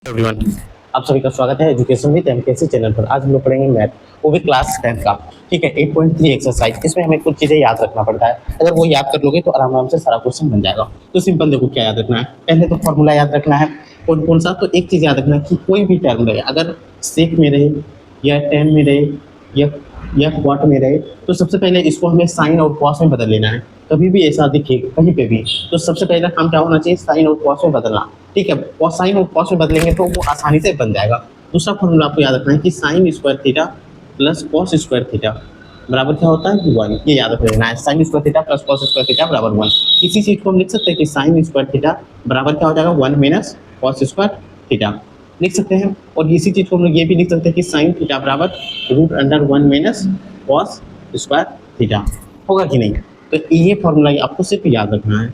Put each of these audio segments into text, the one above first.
Everyone, आप सभी का स्वागत है एजुकेशन विद एमकेसी चैनल पर। आज हम लोग पढ़ेंगे मैथ, वो भी क्लास 10 का। ठीक है, 8.3 एक्सरसाइज। इसमें हमें कुछ चीज़ें याद रखना पड़ता है। अगर वो याद कर लोगे तो आराम आराम से सारा क्वेश्चन बन जाएगा। तो सिंपल देखो क्या याद रखना है। पहले तो फॉर्मूला याद रखना है। कौन कौन सा? तो एक चीज़ याद रखना है कि कोई भी टर्म रहे, अगर सेक में रहे या टेन में रहे या क्वाट में रहे, तो सबसे पहले इसको हमें साइन और कॉस में बदल लेना है। कभी भी ऐसा दिखे कहीं पे भी, तो सबसे पहला काम क्या होना चाहिए? साइन और कॉस में बदलना। ठीक है, कॉस साइन और कॉस में बदलेंगे तो वो आसानी से बन जाएगा। दूसरा फॉर्मूला आपको याद रखना है कि sine square theta plus cos square theta बराबर क्या होता है? 1। ये याद रख लेना है, sine square theta plus cos square theta बराबर 1। इसी चीज को हम लिख सकते हैं कि साइन स्क्वायर थीटा बराबर क्या हो जाएगा? 1 माइनस कॉस स्क्वायर थीटा लिख सकते हैं। और इसी चीज को हम लोग ये भी लिख सकते हैं कि साइन थीटा बराबर root under 1 minus cos square theta. होगा कि नहीं? तो ये फॉर्मूला आपको सिर्फ याद रखना है।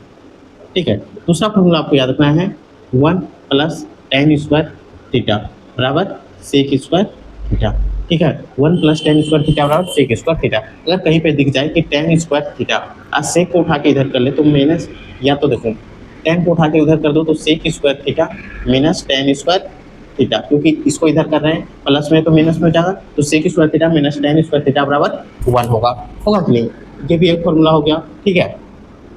ठीक है, दूसरा फॉर्मूला आपको याद रखना है 1 प्लस टेन स्क्वायर थीटा बराबर सेक स्क्वायर थीटा। ठीक है, 1 प्लस टेन स्क्वायर थीटा बराबर सेक स्क्वायर थीटा। अगर कहीं पे दिख जाए कि टेन स्क्वायर थीटा, आज सेक को उठा के इधर कर ले तो माइनस, या तो देखो टेन को उठा के उधर कर दो तो sec square theta minus tan square theta, क्योंकि इसको इधर कर रहे हैं प्लस में तो माइनस में हो जाएगा, तो sec square theta minus tan square theta बराबर 1 होगा। होगा कि नहीं? ये भी एक फॉर्मूला हो गया। ठीक है,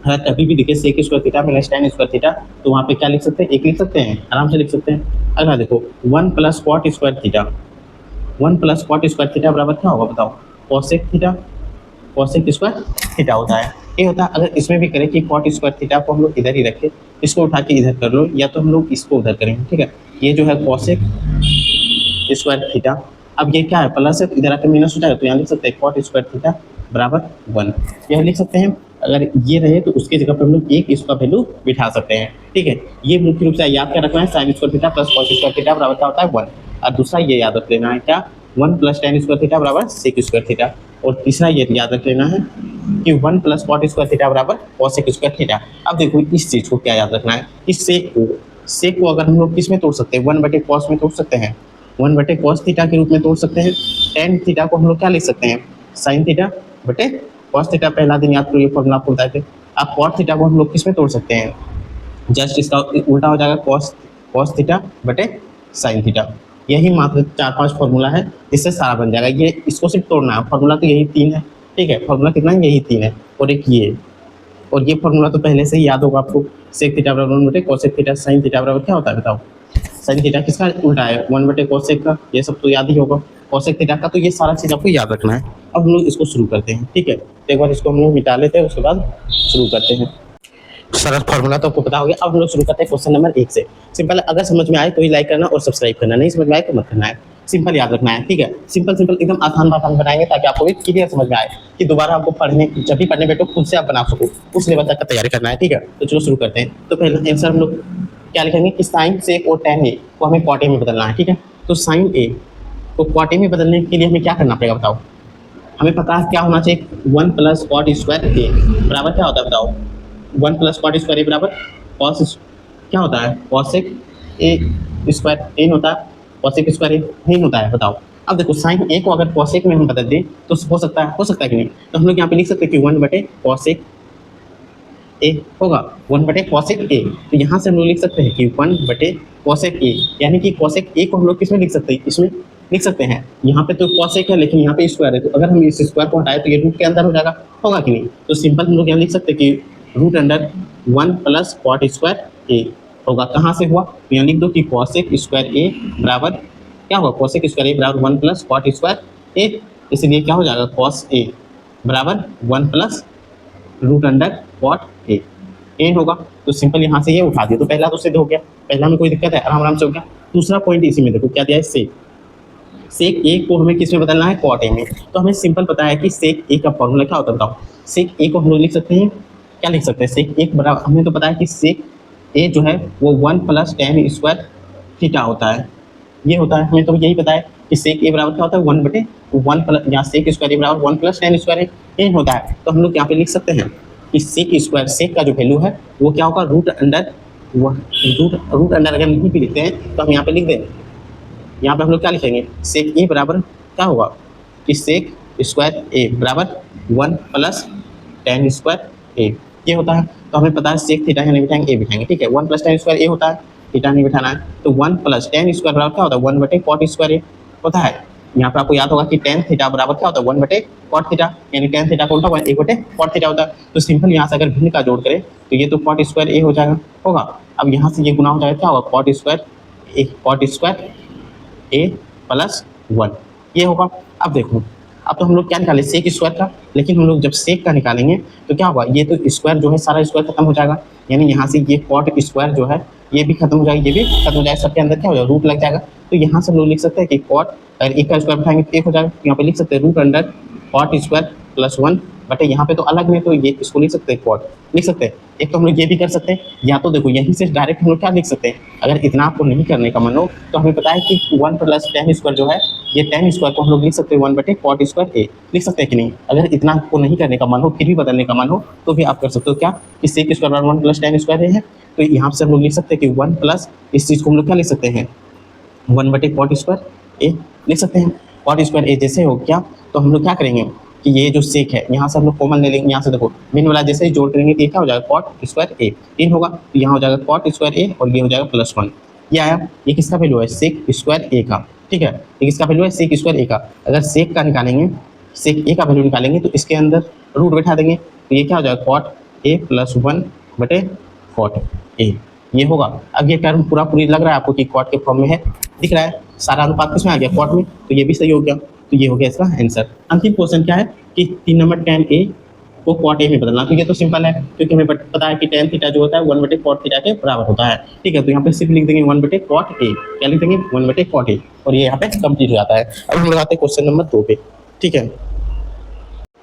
अगर कभी भी दिखे sec square theta minus tan square theta, तो वहाँ पे क्या लिख सकते हैं? एक लिख सकते हैं, आराम से लिख सकते हैं। अगर देखो 1 plus cot square theta, 1 plus cot square theta बराबर क्या होगा बताओ? Cosec theta, cosec square theta होता है। ये होता है। अगर इसमें भी करें कि कॉट स्क्वायर थीटा को हम लोग इधर ही रखें, इसको उठा के इधर कर लो, या तो हम लोग इसको उधर करेंगे। ठीक है, ये जो है कॉसेक स्क्वायर थीटा। अब ये क्या है? प्लस है तो इधर आकर माइनस हो जाएगा, तो यहाँ लिख सकते हैं कॉट स्क्वायर थीटा बराबर 1। यह लिख सकते हैं। अगर ये रहे तो उसकी जगह पर हम लोग एक इसका वैल्यू बिठा सकते हैं। ठीक है, ये मुख्य रूप से याद कर रखना है, sine square theta plus cos square theta बराबर क्या होता है? 1। और दूसरा ये याद रख लेना है क्या? 1 प्लस टेन स्क्वायर थीटा बराबर सेक स्क्वायर थीटा। और तीसरा ये याद रख लेना है कि 1 प्लस कॉट स्क्वायर थीटा बराबर कॉसेक स्क्वायर थीटा। अब देखो इस चीज को क्या याद रखना है कि सेक को अगर हम लोग किस में तोड़ सकते हैं? 1 बटे कॉस में तोड़ सकते हैं, 1 बटे कॉस थीटा के रूप में तोड़ सकते हैं। टेन थीटा को हम लोग क्या लिख सकते हैं? साइन थीटा बटे कॉस थीटा। पहला दिन याद करो, ये फॉर्मूला आपको बताए थे। अब कॉट थीटा को हम लोग किस में तोड़ सकते हैं? जस्ट इसका उल्टा हो जाएगा, कॉस कॉस थीटा बटे साइन थीटा। यही मात्र 4-5 फॉर्मूला है, इससे सारा बन जाएगा। ये इसको सिर्फ तोड़ना है। फॉर्मूला तो यही 3 है। ठीक है, फॉर्मूला कितना है? यही 3 है। और एक ये, और ये फॉर्मूला तो पहले से ही याद होगा आपको। सेक थीटा बराबर 1 बटे कॉसेक थीटा, साइन थीटा बराबर क्या होता है बताओ? साइन थीटा किसका उल्टा है? 1 बटे कोसेक का। ये सब तो याद ही होगा। कोसेक थीटा का, तो ये सारा चीज़ आपको याद रखना है। अब हम लोग इसको शुरू करते हैं। ठीक है, तो एक बार इसको हम लोग मिटा लेते हैं, उसके बाद शुरू करते हैं। सरल फॉर्मूला तो आपको पता हो गया। अब हम लोग शुरू करते हैं क्वेश्चन नंबर 1 से। सिंपल, अगर समझ में आए तो ही लाइक करना और सब्सक्राइब करना, नहीं समझ में आए तो मत करना है। सिंपल याद रखना है। ठीक है, सिंपल सिंपल एकदम आसान आसान बनाएंगे ताकि आपको भी क्लियर समझ में आए, कि दोबारा आपको पढ़ने, जब भी पढ़ने बैठो खुद से आप बना सको, उस लेवल तक का तैयारी करना है। ठीक है, तो चलो शुरू करते हैं। तो पहला आंसर हम लोग क्या लिखेंगे कि साइन सेक और टेन ए को हमें क्वार्टे में बदलना है। ठीक है, तो साइन ए को क्वार्टे में बदलने के लिए हमें क्या करना पड़ेगा बताओ? हमें पता है क्या होना चाहिए? 1 प्लस कॉट स्क्वायर ए बराबर क्या होता है बताओ? 1 प्लस कॉट स्क्वायर ए बराबर कॉस, क्या होता है? कॉसेक ए स्क्वायर ए होता है, कॉसेक स्क्वायर ए नहीं होता है। बताओ। अब देखो साइन ए को अगर कॉसेक में हम बदल दें तो हो सकता है कि नहीं? तो हम लोग यहाँ पे लिख सकते हैं कि 1 बटे कॉसेक ए होगा, 1 बटे कॉसेक ए। तो यहाँ से हम लोग लिख सकते हैं कि 1 बटे कॉसेक ए, यानी कि कॉसेक ए को हम लोग किसमें लिख सकते हैं? इसमें लिख सकते हैं। यहाँ पे तो कॉसेक है लेकिन यहाँ पे स्क्वायर है, तो अगर हम इस स्क्वायर को हटाए तो ये रूट के अंदर हो जाएगा। होगा कि नहीं? तो सिंपल हम लोग यहाँ लिख सकते हैं कि root under 1 plus cot square A होगा। कहाँ से हुआ? तो यहाँ लिख दो कि कॉसेक स्क्वायर ए बराबर क्या होगा? कॉसेक स्क्वायर ए बराबर 1 प्लस कॉट स्क्वायर ए, इसलिए क्या हो जाएगा? कॉस ए बराबर 1 plus root under cot a n होगा। तो सिंपल यहाँ से ये उठा दिया, तो पहला तो सिद्ध हो गया। पहला में कोई दिक्कत है? आराम आराम से हो गया। दूसरा पॉइंट इसी में देखो क्या दिया है? सेक। सेक ए को हमें किस में बदलना है? कॉट ए में। तो हमें सिंपल पता है कि सेक ए का फॉर्मूला क्या होता है बताओ? सेक ए को हम लोग लिख सकते हैं, क्या लिख सकते हैं? सेक ए बराबर, हमें तो पता है कि सेक ए जो है वो 1 प्लस टेन स्क्वायर थीटा होता है। ये होता है, हमें तो यही पता है कि सेक ए बराबर क्या होता है? 1 बटे 1 प्लस, यहाँ सेक स्क्वायर ए बराबर 1 प्लस टेन स्क्वायर ए होता है। तो हम लोग यहाँ पे लिख सकते हैं कि सेक स्क्वायर, सेक का जो वैल्यू है वो क्या होगा? रूट अंडर रूट अंडर अगर नहीं भी लिखते हैं तो हम यहाँ पे लिख दें। यहाँ पे हम लोग क्या लिखेंगे? सेक ए बराबर क्या होगा कि सेक स्क्वायर ए बराबर 1 प्लस टेन स्क्वायर ए, ये होता है। तो हमें पता है सेक थीटा है, नहीं बिठाएंगे ए बिठाएंगे। ठीक है, 1 प्लस टेन स्क्वायर ए होता है। थीटा नहीं बिठाना है, तो 1 प्लस टेन स्क्वायर बराबर क्या होता है 1 बटे कॉट स्क्वायर ए होता है। यहाँ पर आपको याद होगा कि टेन थीटा बराबर क्या होता है 1 बटे कॉट थीटा, यानी टेन थीटा का उल्टा हुआ 1 बटे कॉट थीटा होता है। तो सिंपल यहाँ से अगर भिन्न का जोड़ करें तो ये तो कॉट स्क्वायर ए हो जाएगा होगा। अब यहाँ से ये गुना हो जाएगा क्या होगा कॉट स्क्वायर ए प्लस 1 ये होगा। अब देखो अब तो हम लोग क्या निकाले सेक स्क्वायर का, लेकिन हम लोग जब सेक का निकालेंगे तो क्या होगा ये तो स्क्वायर जो है सारा स्क्वायर खत्म हो जाएगा, यानी यहाँ से ये कॉट स्क्वायर जो है ये भी खत्म हो जाएगा, ये भी खत्म हो जाएगा, सबके अंदर क्या हो जाएगा रूट लग जाएगा। तो यहाँ से हम लोग लिख सकते हैं कि कॉट अगर एक का स्क्वायर बिठाएंगे तो एक हो जाएगा, यहाँ पे लिख सकते हैं root under cot square plus 1 बटे यहाँ पे तो अलग में, तो ये इसको लिख सकते हैं कॉट लिख सकते हैं। एक तो हम लोग ये भी कर सकते हैं, या तो देखो यहीं से डायरेक्ट हम लोग क्या लिख सकते हैं, अगर इतना आपको नहीं करने का मन हो तो हमें पता है कि 1 प्लस टेन स्क्वायर जो है ये टेन स्क्वायर को हम लोग लिख सकते हैं 1 बटे कॉट स्क्वायर ए लिख सकते हैं कि नहीं। अगर इतना आपको नहीं करने का मन हो फिर भी बदलने का मन हो तो भी आप कर सकते हो क्या कि सेक स्क्वायर बराबर 1 प्लस टेन स्क्वायर ए है, तो यहाँ से हम लोग लिख सकते हैं कि 1 प्लस इस चीज़ को हम लोग क्या लिख सकते हैं 1 बटे कॉट स्क्वायर ए लिख सकते हैं। कॉट स्क्वायर ए जैसे हो क्या तो हम लोग क्या करेंगे कि ये जो सेक है यहाँ से हम लोग कॉमन ले लेंगे, यहाँ से देखो मीन वाला जैसे ही जोड़ करेंगे तो क्या हो जाएगा कॉट स्क्वायर ए इन होगा, तो यहाँ हो जाएगा कॉट स्क्वायर ए और ये हो जाएगा प्लस 1 ये आया। ये किसका वैल्यू है सेक स्क्वायर ए का, ठीक है ये किसका वैल्यू है सेक स्क्वायर ए का। अगर सेक का निकालेंगे सेक ए का वैल्यू निकालेंगे तो इसके अंदर रूट बैठा देंगे, तो ये क्या हो जाएगा कॉट ए प्लस 1 बटे कॉट ए ये होगा। अब ये टर्म पूरा पूरी लग रहा है आपको कि कॉट के फॉर्म में है, दिख रहा है सारा अनुपात किसमें आ गया कॉट में, तो ये भी सही हो गया, तो ये हो गया इसका आंसर। अंतिम क्वेश्चन क्या है कि 3 नंबर tan ए को कॉट ए में बदलना, तो ये तो सिंपल है क्योंकि हमें पता है कि tan थीटा जो होता है 1 बटे कॉट थीटा के बराबर होता है, ठीक है। तो यहाँ पे सिर्फ लिख देंगे 1 बटे कॉट ए, क्या लिख देंगे 1 बटे कॉट ए और ये यहाँ पे कंप्लीट हो जाता है। अब हम लगाते हैं क्वेश्चन नंबर 2 पे, ठीक है।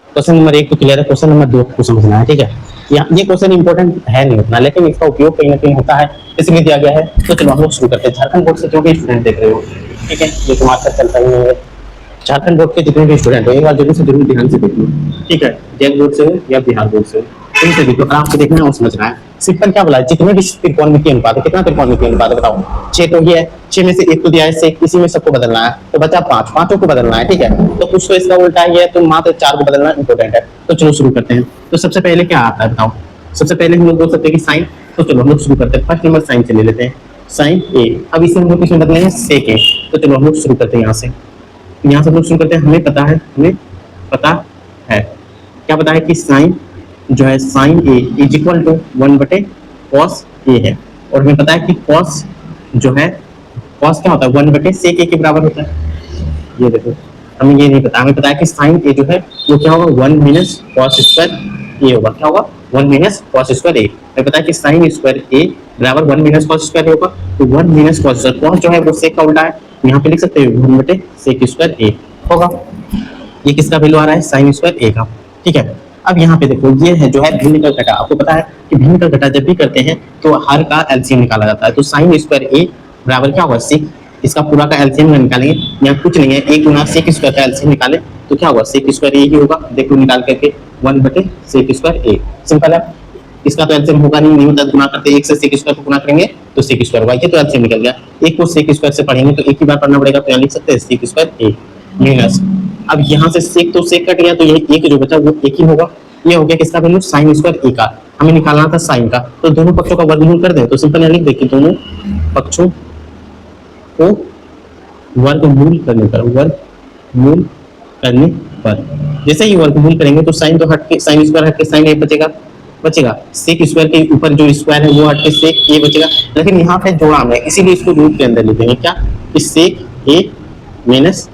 क्वेश्चन नंबर 1 तो क्लियर है, क्वेश्चन नंबर 2 को समझना है, ठीक है। ये क्वेश्चन इंपॉर्टेंट है नहीं उतना, लेकिन इसका उपयोग कहीं ना कहीं होता है इसलिए दिया गया है। तो चलो हम लोग शुरू करते हैं। झारखंड बोर्ड से जो भी स्टूडेंट देख रहे हो, ठीक है, ये तुम्हारे साथ चलता ही नहीं है। झारखंड बोर्ड के जितने भी स्टूडेंट हो एक बार जरूर से जरूर ध्यान से देखो, ठीक है, जेल बोर्ड से हो या बिहार बोर्ड से हो, इनसे देखो आराम से देखना है और समझना है। सिंपल क्या बोला है, जितने भी त्रिकोणमितीय अनुपात है, कितना त्रिकोणमितीय अनुपात है बताओ, 6 तो ये है, 6 में से 1 तो दिया है, से इसी में सबको बदलना है, तो बचा 5, पांचों को बदलना है, ठीक है। तो कुछ तो इसका उल्टा ही है, तो मात्र 4 को बदलना इंपॉर्टेंट है। तो चलो शुरू करते हैं। तो सबसे पहले क्या आता है बताओ, सबसे पहले हम लोग बोल सकते हैं कि साइन, तो चलो हम लोग शुरू करते हैं। फर्स्ट नंबर साइन से ले लेते हैं, साइन ए। अब इसे हम लोग किसमें बदलेंगे सेक ए, तो चलो हम लोग शुरू करते हैं यहाँ से। यहाँ से हम लोग शुरू करते हैं, हमें पता है क्या पता है कि साइन जो है sine a is equal to 1 बटे कॉस ए है, और हमें पता है कि कॉस जो है कॉस क्या होता है 1 बटे सेक ए के बराबर होता है। ये देखो हमें ये नहीं पता, हमें पता है कि साइन ए जो है वो क्या होगा 1 माइनस कॉस स्क्वायर ए होगा, क्या होगा 1 माइनस कॉस स्क्वायर ए। हमें पता है कि साइन स्क्वायर ए बराबर 1 माइनस कॉस स्क्वायर ए होगा, तो 1 माइनस कॉस स्क्वायर, कॉस जो है वो सेक का उल्टा है, यहाँ पे लिख सकते हैं 1 बटे सेक स्क्वायर ए होगा। ये किसका वैल्यू आ रहा है साइन स्क्वायर ए का, ठीक है। अब यहाँ पे देखो ये है जो है भिन्न का घटा, आपको पता है कि भिन्न का घटा जब भी करते हैं तो हर का एलसीएम निकाला जाता है, तो साइन स्क्वायर ए बराबर क्या होगा सेक, इसका पूरा का एलसीएम निकालेंगे, यहाँ कुछ नहीं है, 1 गुना सेक स्क्वायर का एलसीएम निकाले तो क्या होगा सेक स्क्वायर ए ही होगा, देखो निकाल करके 1 बटे सेक स्क्वायर ए, सिंपल है। इसका तो एलसीएम होगा नहीं होता, गुना करते 1 से सेक स्क्वायर को गुना करेंगे तो सेक स्क्वायर होगा, ये तो एलसीएम निकल गया। 1 को सेक स्क्वायर से पढ़ेंगे तो एक ही बार पढ़ना पड़ेगा, तो यहाँ लिख सकते हैं सेक स्क्वायर ए माइनस, अब यहाँ से सेक तो सेक कट गया तो यही एक जो बचा वो एक ही होगा, ये हो गया किसका वैल्यू साइन स्क्वायर ए का, हमें निकालना था साइन का, तो दोनों पक्षों का वर्गमूल कर दें, तो सिंपल यहाँ लिख दें कि दोनों पक्षों को वर्गमूल करने पर जैसे ही वर्गमूल करेंगे तो साइन तो हट के साइन स्क्वायर हट के साइन ए बचेगा, सेक स्क्वायर के ऊपर जो स्क्वायर है वो हट के सेक ए बचेगा, लेकिन यहाँ पे जोड़ा है इसीलिए इसको रूट के अंदर लिखेंगे क्या कि सेक ए माइनस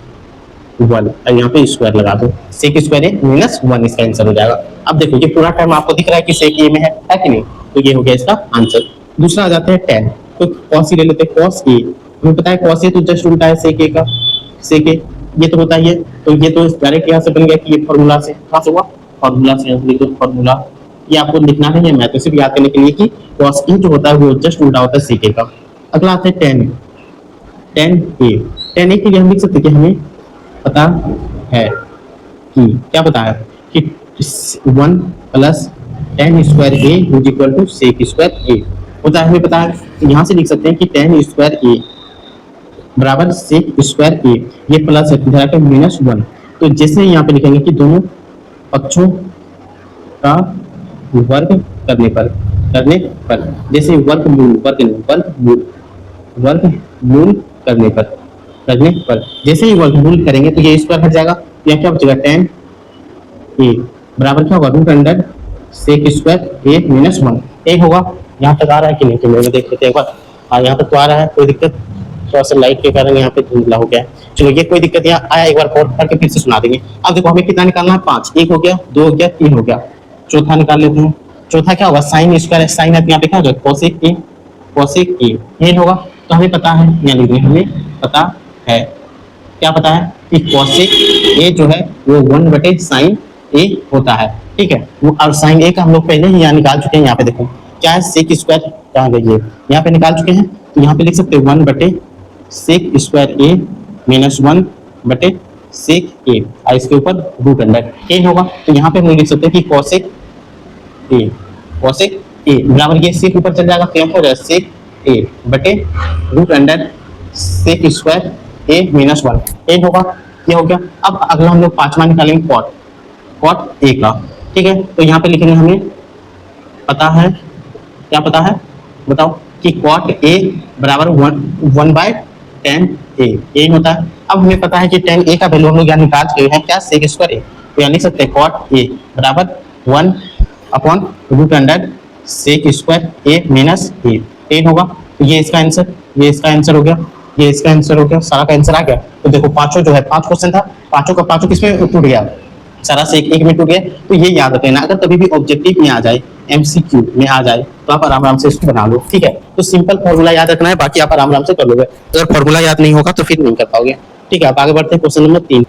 1, और यहाँ पे स्क्वायर लगा दो, सेक स्क्वायर ए माइनस 1 इसका आंसर हो जाएगा। अब देखो ये पूरा टर्म आपको दिख रहा है कि सेक ए में है कि नहीं, तो ये हो गया इसका आंसर। दूसरा आ जाता है tan, तो cos ले लेते हैं, cos ए हमें पता है cos ए तो जस्ट उल्टा है सेक ए का, सेक ए ये तो होता ही है, तो ये तो डायरेक्ट यहाँ से बन गया कि ये फॉर्मूला से कहाँ से हुआ, फॉर्मूला से लिख दो, फॉर्मूला ये आपको लिखना नहीं है, मैं तो सिर्फ याद करने के लिए कि cos ए जो होता है वो जस्ट उल्टा होता है सेक ए का। अगला आता है tan ए के लिए हम लिख सकते हैं कि हमें पता है कि क्या पता है कि 1 plus tan square A is equal to sec square A होता है, हमें पता है, यहाँ से लिख सकते हैं कि tan स्क्वायर ए बराबर सेक स्क्वायर ए, ये प्लस है इधर आकर -1, तो जैसे यहाँ पे लिखेंगे कि दोनों पक्षों का वर्ग करने पर जैसे वर्गमूल वर्गमूल करने पर जैसे ही वर्गमूल करेंगे तो ये स्क्वायर हट जाएगा, यहाँ क्या बचेगा tan ए बराबर क्या होगा root under sec square a minus one. एक होगा, यहाँ तक आ रहा है कि नहीं तो मैं देख लेते हैं एक बार। हाँ यहाँ तक तो आ रहा है, कोई दिक्कत? थोड़ा सा लाइट के कारण यहाँ पे धुंधला हो गया है। चलो ये कोई दिक्कत यहाँ आया, एक बार और करके फिर से सुना देंगे। अब देखो हमें कितना निकालना है, 5। एक हो गया, 2 हो गया, 3 हो गया, चौथा निकाल लेते हैं। चौथा क्या होगा साइन स्क्वायर है, साइन है तो यहाँ पे क्या होगा कोसेक ए ये होगा। तो हमें पता है, यानी हमें पता है, क्या पता है कि कोसेक ए जो है वो 1/sin ए होता है। ठीक है, वो और sin ए का हम लोग पहले ही यहाँ निकाल चुके हैं। यहाँ पे देखो क्या है सेक स्क्वायर कहाँ गई है, यहाँ पे निकाल चुके हैं। तो यहाँ पे लिख सकते हैं 1/सेक स्क्वायर ए माइनस 1/सेक ए और इसके ऊपर रूट अंडर ए होगा। तो यहाँ पे हम लिख सकते हैं कि कोसेक ए बराबर ये सेक ऊपर चल जाएगा तो यहाँ पर सेक ए बटे root under sec square a minus one ए होगा। ये हो गया। अब अगला हम लोग पांचवा निकालेंगे कॉट ए का। ठीक है, तो यहाँ पे लिखेंगे हमें पता है, क्या पता है बताओ कि कॉट ए बराबर 1/tan ए यही होता है। अब हमें पता है कि tan ए का वैल्यू हम लोग यहाँ निकाल चुके हैं, क्या सेक स्क्वायर ए। तो यहाँ लिख सकते हैं कॉट ए बराबर 1/रूट under sec square a minus ए होगा। तो ये इसका आंसर हो गया, ये इसका आंसर हो गया, सारा का आंसर आ गया। तो देखो पांचों जो है 5 क्वेश्चन था, पांचों का पांचों किसमें टूट गया, सारा से एक में टूट गया। तो ये याद रखना, अगर कभी भी ऑब्जेक्टिव में आ जाए, एमसीक्यू में आ जाए तो आप आराम से इसको बना लो। ठीक है, तो सिंपल फॉर्मूला याद रखना है, बाकी आप आराम से कर लोगे। अगर फॉर्मूला याद नहीं होगा तो फिर नहीं कर पाओगे। ठीक है, आप आगे बढ़ते हैं क्वेश्चन नंबर 3।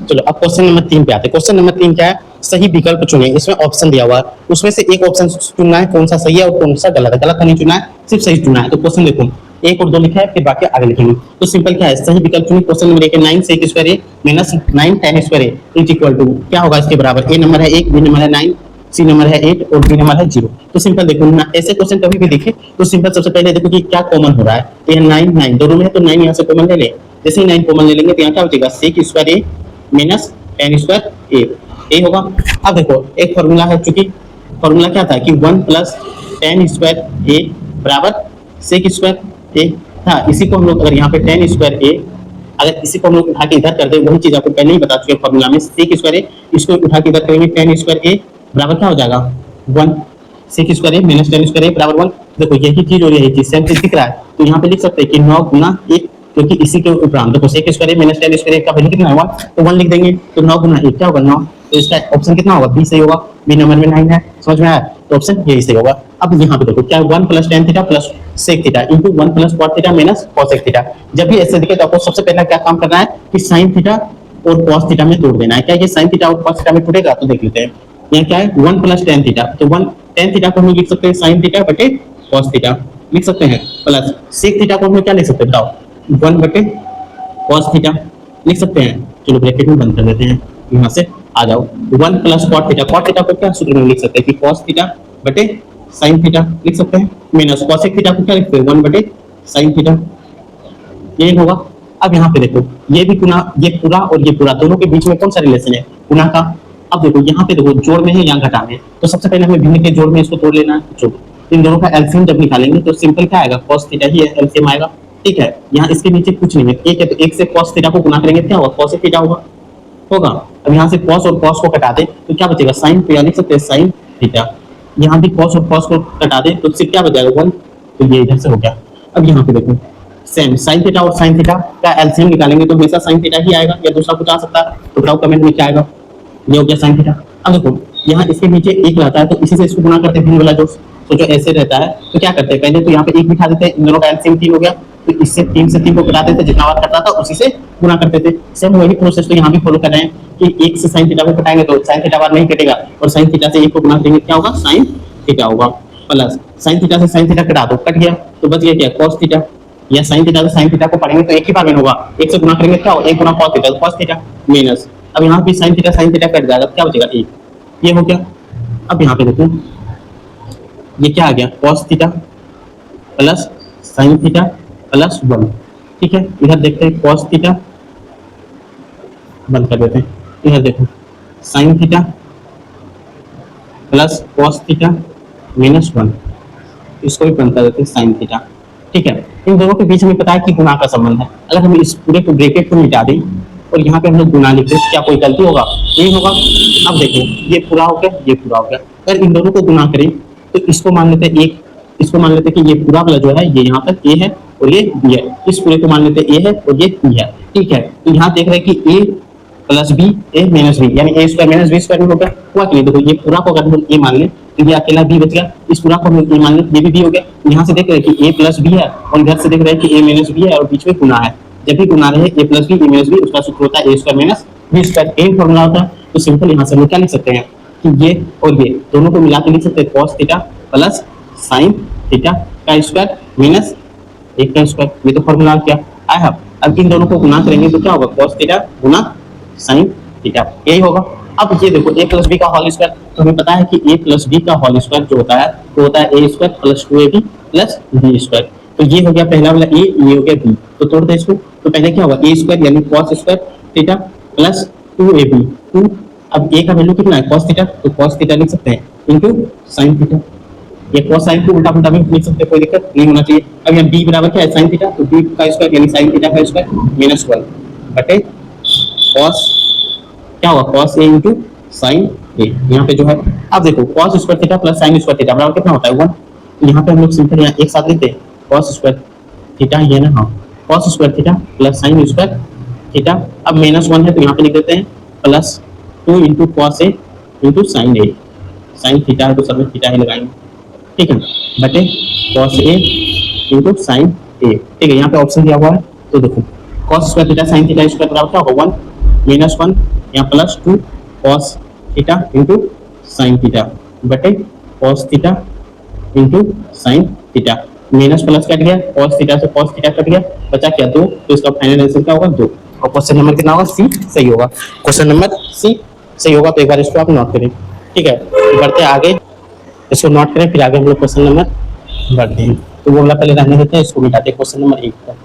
चलो अब क्वेश्चन नंबर 3 पे आते हैं। क्वेश्चन नंबर 3 क्या है, सही विकल्प चुने। इसमें ऑप्शन दिया हुआ है, उसमें से एक ऑप्शन चुनना है, कौन सा सही है और कौन सा गलत है। गलत नहीं चुना है, सिर्फ सही चुना है। तो क्वेश्चन देखो 1 और 2 लिखा है, फिर बाकी आगे लिखेंगे। तो सिंपल क्या है, सही विकल्प चुनिए। क्वेश्चन नंबर 1 है 9 sec square a minus 9 tan square A is equal to क्या होगा इसके बराबर। ए नंबर है 1, बी नंबर है 9, सी नंबर है 8 और डी नंबर है 0। तो सिंपल देखो ना, ऐसे क्वेश्चन कभी भी देखे तो सिंपल सबसे पहले देखो कि क्या कॉमन हो रहा है। ये 9 दोनों में है तो 9 यहाँ से कॉमन ले ले। जैसे ही 9 कॉमन ले लेंगे तो यहाँ क्या बचेगा सेक square a minus tan square A होगा। अब देखो एक फॉर्मूला है, चूंकि फॉर्मूला क्या था कि 1 प्लस tan स्क्वायर ए बराबर सेक स्क्वायर ए था। इसी को हम लोग अगर यहाँ पे tan स्क्वायर ए, अगर इसी को हम लोग उठा के इधर कर दे, वही चीज आपको पहले ही बता चुके फॉर्मूला में, सेक स्क्वायर ए, इसको उठा के इधर करेंगे tan स्क्वायर ए बराबर क्या हो जाएगा 1 सेक square a minus tan square ए बराबर 1। देखो यही चीज और यही चीज सेम चीज दिख रहा है, तो यहाँ पे लिख सकते हैं कि 9 गुना 1, क्योंकि इसी के उपरांत देखो सेक square a minus tan square ए का वैल्यू कितना है 1, तो 1 लिख देंगे। तो 9 गुना 1 क्या होगा 9, तो इसका ऑप्शन कितना होगा बी सही होगा। बी नंबर में 9 है, समझ में आया, तो ऑप्शन यही सही होगा। अब यहाँ पे देखो क्या 1 plus tan theta plus sec theta into 1 plus cot theta minus cosec theta. जब भी ऐसे दिखे तो आपको सबसे पहला क्या काम करना है कि sin थीटा और cos थीटा में तोड़ देना है। क्या ये sin थीटा और cos थीटा में टूटेगा, तो देख लेते हैं। यहाँ क्या है 1 प्लस tan थीटा, तो 1 tan थीटा को हम लिख सकते हैं sin थीटा बटे cos थीटा लिख सकते हैं, प्लस sec थीटा को हम क्या लिख सकते हैं बताओ 1 बटे cos थीटा लिख सकते हैं। चलो ब्रैकेट में बंद कर देते हैं, यहाँ से आ जाओ 1 प्लस cot थीटा को क्या सूत्र में लिख सकते हैं कि cos थीटा बटे sin थीटा लिख सकते हैं, माइनस cosec थीटा को क्या लिखते हैं 1 बटे sin थीटा, ये होगा। अब यहाँ पे देखो ये भी गुना, ये पूरा और ये पूरा, दोनों के बीच में कौन सा रिलेशन है गुना का। अब देखो यहाँ पे देखो जोड़ में है या घटा में, तो सबसे पहले हमें भिन्न के जोड़ में इसको तोड़ लेना है। जोड़ इन दोनों का एलसीएम जब निकालेंगे तो सिंपल क्या आएगा cos थीटा ही एलसीएम आएगा। ठीक है, यहाँ इसके नीचे कुछ नहीं है, एक है तो एक से cos थीटा को गुना करेंगे क्या होगा cosec थीटा होगा। अब यहाँ से cos और cos को कटा दे तो क्या बचेगा sin, तो यहाँ लिख सकते हैं sin थीटा। यहाँ भी cos और cos को कटा दे तो सिर्फ क्या बचेगा 1, तो ये इधर से हो गया। अब यहाँ पे देखो सेम sin थीटा और sin थीटा का एलसीएम निकालेंगे तो हमेशा sin थीटा ही आएगा या दूसरा कुछ आ सकता है, तो बताओ कमेंट में क्या आएगा। ये हो गया sin थीटा। अब देखो यहाँ इसके नीचे एक रहता है तो इसी से इसको गुना करते हैं भिन्न वाला जो, तो जो ऐसे रहता है तो क्या करते हैं पहले तो यहाँ पे 1 बिठा देते हैं, इन दोनों का एलसीएम 3 हो गया, तो इससे 3 से 3 को घटा देते, जितना बार करता था उसी से गुना करते थे। सेम वही प्रोसेस तो यहाँ भी फॉलो कर रहे हैं कि 1 से sin थीटा को घटाएंगे तो sin थीटा बार नहीं कटेगा, और sin थीटा से 1 को गुना करेंगे क्या होगा sin थीटा होगा, प्लस sin थीटा से sin थीटा घटा दो, कट गया तो बच गया क्या cos थीटा, या sin थीटा से sin थीटा को पढ़ेंगे तो एक ही बार में होगा, 1 से गुना करेंगे क्या होगा 1 गुना cos theta, cos theta minus, अब यहाँ भी sin थीटा कट जाएगा, क्या बचेगा 1, ये हो गया। अब यहाँ पे देखो ये क्या आ गया cos theta plus sin theta plus 1। ठीक है, इधर देखते हैं cos थीटा बंद कर देते हैं, इधर देखो sin theta plus cos theta minus 1, इसको भी बंद कर देते हैं sin थीटा। ठीक है, इन दोनों के बीच हमें पता है कि गुणा का संबंध है। अगर हम इस पूरे को ब्रैकेट को मिटा दें और यहाँ पे हम लोग गुणा लिखते हैं, क्या कोई गलती होगा? नहीं होगा। अब देखो ये पूरा हो गया, ये पूरा हो गया। अगर इन दोनों को गुणा करें तो इसको मान लेते हैं एक, इसको मान लेते हैं कि ये पूरा वाला जो है ये यहाँ तक ए है और ये बी है, इस पूरे को मान लेते हैं ए है और ये बी है। ठीक है, तो यहाँ देख रहे हैं कि ए प्लस बी ए माइनस बी, यानी ए स्क्वायर माइनस बी स्क्वायर में हो गया। हुआ कि नहीं? देखो ये पूरा को अगर हम ए मान लें तो ये अकेला बी बच गया, इस पूरा को हम ए मान लें ये भी बी हो गया। यहाँ से देख रहे हैं कि ए प्लस बी है और इधर से देख रहे हैं कि ए माइनस बी है और बीच में गुना है। जब भी गुना रहे ए प्लस बी ए माइनस बी, उसका सूत्र होता है ए स्क्वायर माइनस बी स्क्वायर, एक फॉर्मूला होता है। तो सिंपल यहाँ से हम क्या लिख सकते हैं कि ये और ये दोनों को मिला के लिख सकते हैं cos theta plus sin theta का स्क्वायर माइनस एक का स्क्वायर। ये तो फॉर्मूला क्या आया। अब इन दोनों को गुना करेंगे तो क्या होगा? cos थीटा गुना sin थीटा, यही होगा। अब ये देखो a प्लस बी का होल स्क्वायर, तो हमें पता है कि a प्लस बी का होल स्क्वायर जो होता है वो होता है a square plus 2ab plus b square. तो ये हो गया पहला वाला a, ये हो गया b, तो तोड़ दे इसको। तो पहले क्या होगा? a स्क्वायर यानी cos square theta plus 2ab 2। अब a का वैल्यू कितना है? cos थीटा, तो cos थीटा लिख सकते हैं इनटू sin थीटा। ये cos sin को उल्टा पुल्टा भी लिख सकते हैं, कोई दिक्कत नहीं होना चाहिए। अब यहाँ b बराबर क्या है? sin थीटा, तो b का स्क्वायर यानी sin थीटा का स्क्वायर माइनस 1 बटे cos क्या होगा? cos a into sine a। यहाँ पे जो है अब देखो cos square theta plus sin square theta बराबर कितना होता है? 1। तो यहाँ पे हम लोग सिंपल यहाँ एक साथ लिखते हैं cos स्क्वायर थीटा, ये ना, हाँ, cos square theta plus sin square theta. अब माइनस 1 है तो यहाँ पे लिख देते हैं plus 2 into cos a into sine a। Sine theta है तो सब में थीटा ही लगाएंगे, ठीक है, बटे cos a into sine a। ठीक है, यहाँ पे ऑप्शन दिया हुआ है तो देखो cos square theta sin theta square बराबर क्या होगा? 1 माइनस 1 यहाँ plus 2 cos theta into sine theta बटे cos theta into sine theta. Minus plus cut गया, cos थीटा से cos थीटा कट गया, बचा क्या? 2। तो इसका फाइनल आंसर क्या होगा? 2। और क्वेश्चन नंबर कितना होगा? सी सही होगा। क्वेश्चन नंबर सी सही होगा। तो एक बार इसको आप नोट करें, ठीक है। तो बढ़ते आगे, इसको नोट करें, फिर आगे हम लोग क्वेश्चन नंबर बढ़ते हैं। तो वो वाला पहले रहने देते हैं, इसको मिटाते हैं। क्वेश्चन नंबर 1 का,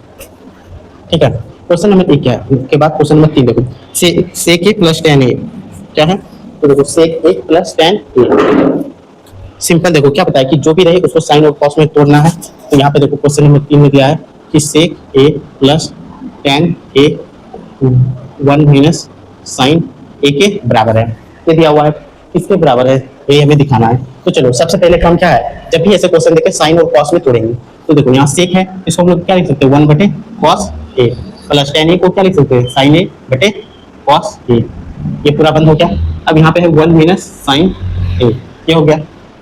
ठीक है। क्वेश्चन नंबर 1 क्या है? उसके बाद क्वेश्चन नंबर 3 देखो, sec a plus tan a क्या है? तो देखो sec a plus tan a simple. देखो क्या पता है कि जो भी रहे उसको साइन और कॉस में तोड़ना है। तो यहाँ पे देखो क्वेश्चन नंबर 3 में दिया है कि sec a plus tan a 1 minus sine a के बराबर है। ये दिया हुआ है, किसके बराबर है ये हमें दिखाना है। तो चलो सबसे पहले काम क्या है, जब भी ऐसे क्वेश्चन देखे साइन और कॉस में तोड़ेंगे। तो देखो यहाँ sec है, इसको हम लोग क्या लिख सकते हैं? 1 बटे cos a plus tan a को क्या लिख सकते हैं? sin a बटे cos a। ये पूरा बंद हो गया। अब यहाँ पे है 1 माइनस साइन a, ये हो गया,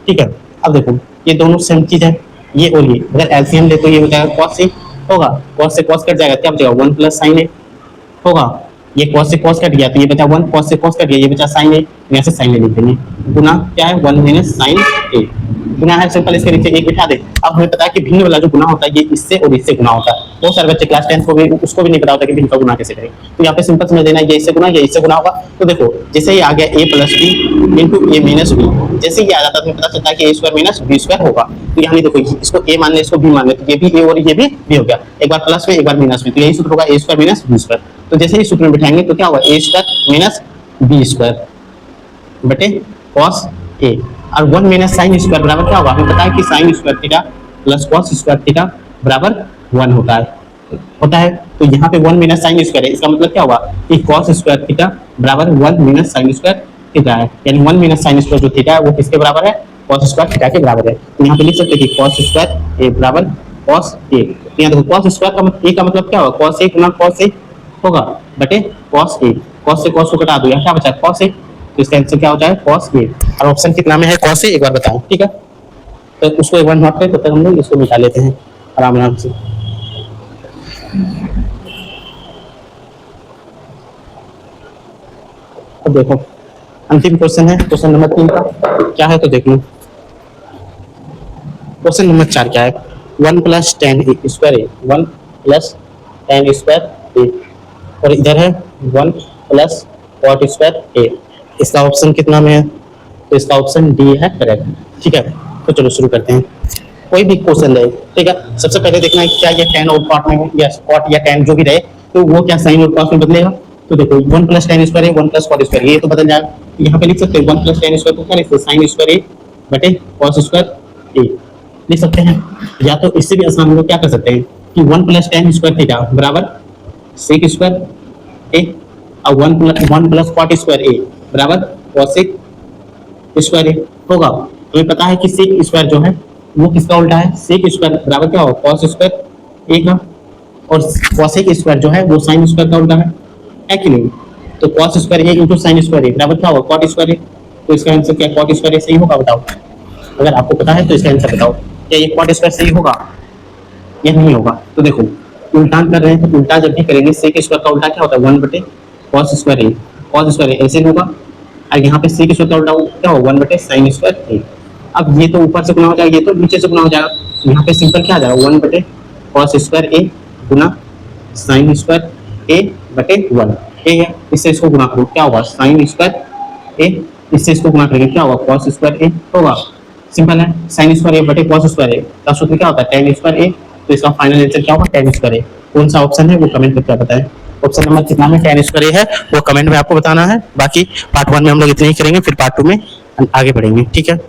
ठीक है। अब देखो ये दोनों सेम चीज है, ये और ये अगर एलसीएम ले तो ये हो जाएगा cos a होगा, cos से cos कट जाएगा, क्या बचेगा? 1 प्लस sin a होगा। ये cos से cos कट गया तो ये बचा 1, cos से cos कट गया ये बचा sin a, यहाँ से sin a लिख देंगे। गुना क्या है? 1 माइनस sin a गुना है, सिंपल इसके नीचे एक बिठा दे। अब हमें पता है कि भिन्न वाला जो गुना होता है ये इससे और इससे गुना होता है। बहुत सारे बच्चे क्लास 10 को भी उसको भी नहीं पता होता कि भिन्न का गुना कैसे करें। तो यहाँ पे सिंपल समझ लेना, ये इससे गुना, ये इससे गुना होगा। तो देखो जैसे ही आ गया a plus b into a minus b, जैसे ही आ जाता है तो हमें पता चलता है कि a square minus b square होगा। तो यहाँ देखो इसको a मान ले, इसको b मान ले, तो ये भी a और ये भी b हो गया, एक बार प्लस में एक बार माइनस में। तो यही सूत्र होगा a square minus b square. तो जैसे ही सूत्र में बिठाएंगे तो क्या होगा? a square minus b square बटे cos a और 1 माइनस साइन स्क्वायर बराबर क्या होगा? हमें पता है कि sine square theta plus cos square theta बराबर 1 होता है। तो यहाँ पे 1 माइनस साइन स्क्वायर है, इसका मतलब क्या होगा कि cos स्क्वायर थीटा बराबर 1 माइनस साइन स्क्वायर थीटा है, यानी 1 माइनस साइन स्क्वायर जो थीटा है वो किसके बराबर है? cos स्क्वायर थीटा के बराबर है। तो यहाँ पे लिख सकते हैं कि cos स्क्वायर a बराबर cos a। तो यहाँ देखो cos स्क्वायर का a का मतलब क्या होगा? cos a Guna cos a होगा बटे cos a। cos से cos को घटा दो, यहाँ क्या बचा? cos a। तो इसका आंसर क्या हो जाएगा? cos a। और ऑप्शन कितना में है? cos a, एक बार बताओ, ठीक है। तो उसको एक बार नोट करें, तब तक हम लोग इसको मिटा लेते हैं आराम आराम से। अब देखो अंतिम क्वेश्चन है, क्वेश्चन नंबर 3 का क्या है तो देख लो। क्वेश्चन नंबर 4 क्या है? 1 plus tan square a, 1 plus tan square a, और इधर है 1 प्लस cot स्क्वायर a। इसका ऑप्शन कितना में है? तो इसका ऑप्शन डी है करेक्ट, ठीक है। तो चलो शुरू करते हैं। कोई भी क्वेश्चन रहे, ठीक है, सबसे पहले देखना है क्या ये tan और cot में है, या cot या tan जो भी रहे तो वो क्या sin और cos में बदलेगा। तो देखो 1 प्लस tan स्क्वायर है, 1 प्लस cot स्क्वायर, ये तो बदल जाएगा। यहाँ पे लिख सकते हैं 1 प्लस tan स्क्वायर को क्या लिखते हैं? sin स्क्वायर a बटे cos स्क्वायर a लिख सकते हैं। या तो इससे भी आसान हम लोग क्या कर सकते हैं कि 1 प्लस टेन स्क्वायर थीटा बराबर सेक स्क्वायर ए और 1 प्लस कॉट स्क्वायर ए बराबर कॉसेक स्क्वायर ए होगा। हमें पता है कि सेक स्क्वायर जो है वो किसका उल्टा है, सेक स्क्वायर बराबर क्या होगा कॉस स्क्वायर ए का, और कॉसेक स्क्वायर जो है वो साइन स्क्वायर का उल्टा है कि नहीं। तो कॉस स्क्वायर ए इंटू साइन स्क्वायर ए बराबर क्या होगा कॉट स्क्वायर ए। तो इसका आंसर क्या कॉट स्क्वायर ए सही होगा बताओ। अगर आपको पता है तो इसका आंसर बताओ, क्या ये कॉट स्क्वायर सही होगा या नहीं होगा। तो देखो उल्टा कर रहे हैं तो उल्टा जब भी करेंगे सेक स्क्वायर का उल्टा क्या होता है 1 बटे कॉस स्क्वायर ए, कॉस स्क्वायर ए ऐसे होगा, और यहाँ पे सेक स्क्वायर का उल्टा क्या होगा 1 बटे साइन स्क्वायर ए। अब ये तो ऊपर से गुना हो जाएगा, ये तो नीचे से गुना हो जाएगा, यहाँ पे सिंपल क्या आ जाएगा 1 बटे कॉस स्क्वायर ए गुना साइन स्क्वायर ए बटे 1 ए है। इससे इसको गुना करो क्या होगा साइन स्क्वायर ए, इससे इसको गुना करेंगे क्या होगा कॉस स्क्वायर ए होगा। सिंपल है, साइन स्क्वायर ए बटे कॉस स्क्वायर ए का सूत्र क्या होता है टेन स्क्वायर ए। तो इसका फाइनल आंसर क्या होगा टेन स्क्वायर ए। कौन सा ऑप्शन है वो कमेंट करके बताएं। ऑप्शन नंबर कितना में टेन स्क्वायर ए है वो कमेंट में आपको बताना है। बाकी पार्ट 1 में हम लोग इतना ही करेंगे, फिर पार्ट 2 में आगे बढ़ेंगे, ठीक है।